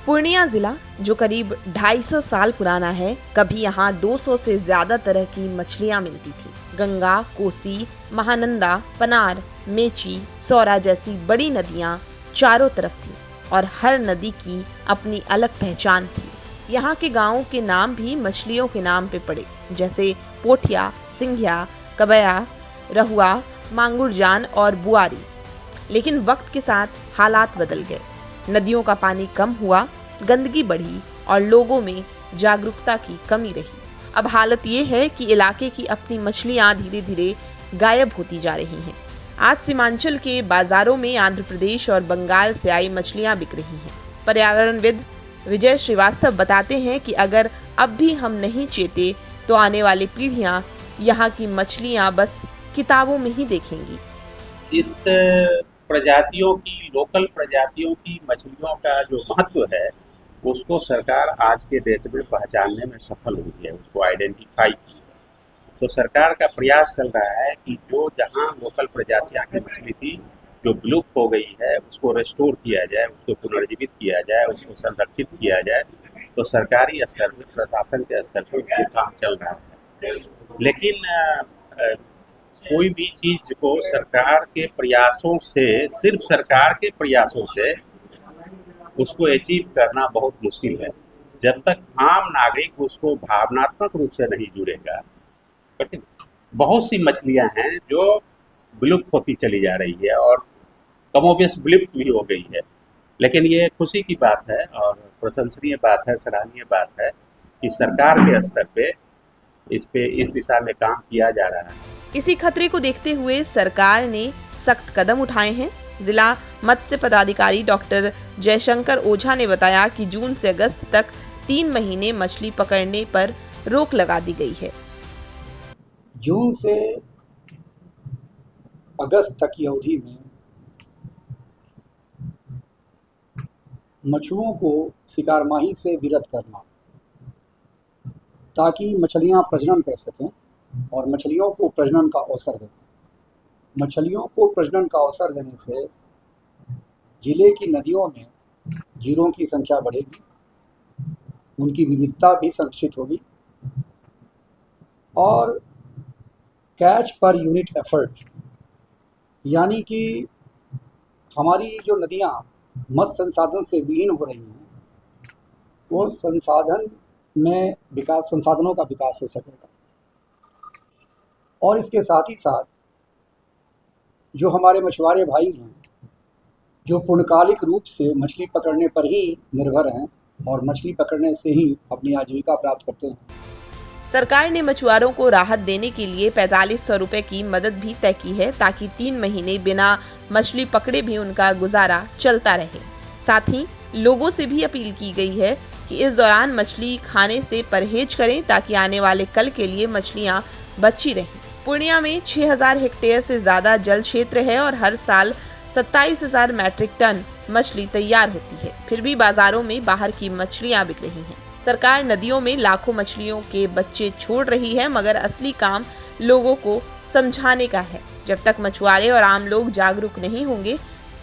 पूर्णिया जिला जो करीब 250 साल पुराना है, कभी यहाँ 200 से ज्यादा तरह की मछलियाँ मिलती थी। गंगा, कोसी, महानंदा, पनार, मेची, सौरा जैसी बड़ी नदियाँ चारों तरफ थी और हर नदी की अपनी अलग पहचान थी। यहाँ के गांवों के नाम भी मछलियों के नाम पे पड़े, जैसे पोठिया, सिंघिया, कबया, रहुआ, मांगुरजान और बुआरी। लेकिन वक्त के साथ हालात बदल गए। नदियों का पानी कम हुआ, गंदगी बढ़ी और लोगों में जागरूकता की कमी रही। अब हालत ये है कि इलाके की अपनी मछलियां धीरे धीरे गायब होती जा रही हैं। आज सीमांचल के बाजारों में आंध्र प्रदेश और बंगाल से आई मछलियां बिक रही हैं। पर्यावरणविद विजय श्रीवास्तव बताते हैं कि अगर अब भी हम नहीं चेते तो आने वाली पीढ़ियां यहाँ की मछलियां बस किताबों में ही देखेंगी। इस प्रजातियों की, लोकल प्रजातियों की मछलियों का जो महत्व है उसको सरकार आज के डेट में पहचानने में सफल हुई है, उसको आइडेंटिफाई की है। तो सरकार का प्रयास चल रहा है कि जो जहाँ लोकल प्रजातियाँ की मछली थी जो विलुप्त हो गई है उसको रेस्टोर किया जाए, उसको पुनर्जीवित किया जाए, उसको संरक्षित किया जाए। तो सरकारी स्तर पर, प्रशासन के स्तर पर ये काम चल रहा है। लेकिन कोई भी चीज को सरकार के प्रयासों से, सिर्फ सरकार के प्रयासों से उसको अचीव करना बहुत मुश्किल है। जब तक आम नागरिक उसको भावनात्मक रूप से नहीं जुड़ेगा। बहुत सी मछलियां हैं जो विलुप्त होती चली जा रही है और कमोबेश विलुप्त भी हो गई है। लेकिन ये खुशी की बात है और प्रशंसनीय बात है, सराहनीय बात है कि सरकार के स्तर पे इस दिशा में काम किया जा रहा है। इसी खतरे को देखते हुए सरकार ने सख्त कदम उठाए हैं। जिला मत्स्य पदाधिकारी डॉक्टर जयशंकर ओझा ने बताया कि जून से अगस्त तक 3 महीने मछली पकड़ने पर रोक लगा दी गई है। जून से अगस्त तक की अवधि में मछुओं को शिकारमाही से विरत करना, ताकि मछलियां प्रजनन कर सकें और मछलियों को प्रजनन का अवसर देना। मछलियों को प्रजनन का अवसर देने से जिले की नदियों में जीरों की संख्या बढ़ेगी, उनकी विविधता भी संरक्षित होगी और कैच पर यूनिट एफर्ट, यानी कि हमारी जो नदियाँ मत्स्य संसाधन से विहीन हो रही हैं, वो संसाधनों का विकास हो सकेगा। और इसके साथ ही साथ जो हमारे मछुआरे भाई हैं, जो पूर्णकालिक रूप से मछली पकड़ने पर ही निर्भर हैं और मछली पकड़ने से ही अपनी आजीविका प्राप्त करते हैं। सरकार ने मछुआरों को राहत देने के लिए 4500 रुपए की मदद भी तय की है, ताकि 3 महीने बिना मछली पकड़े भी उनका गुजारा चलता रहे। साथ ही लोगों से भी अपील की गई है कि इस दौरान मछली खाने से परहेज करें, ताकि आने वाले कल के लिए मछलियां बची रहें। पूर्णिया में 6000 हेक्टेयर से ज्यादा जल क्षेत्र है और हर साल 27,000 मैट्रिक टन मछली तैयार होती है। फिर भी बाजारों में बाहर की मछलियां बिक रही हैं। सरकार नदियों में लाखों मछलियों के बच्चे छोड़ रही है, मगर असली काम लोगों को समझाने का है। जब तक मछुआरे और आम लोग जागरूक नहीं होंगे,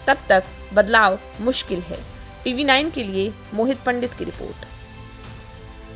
तब तक बदलाव मुश्किल है। TV9 के लिए मोहित पंडित की रिपोर्ट।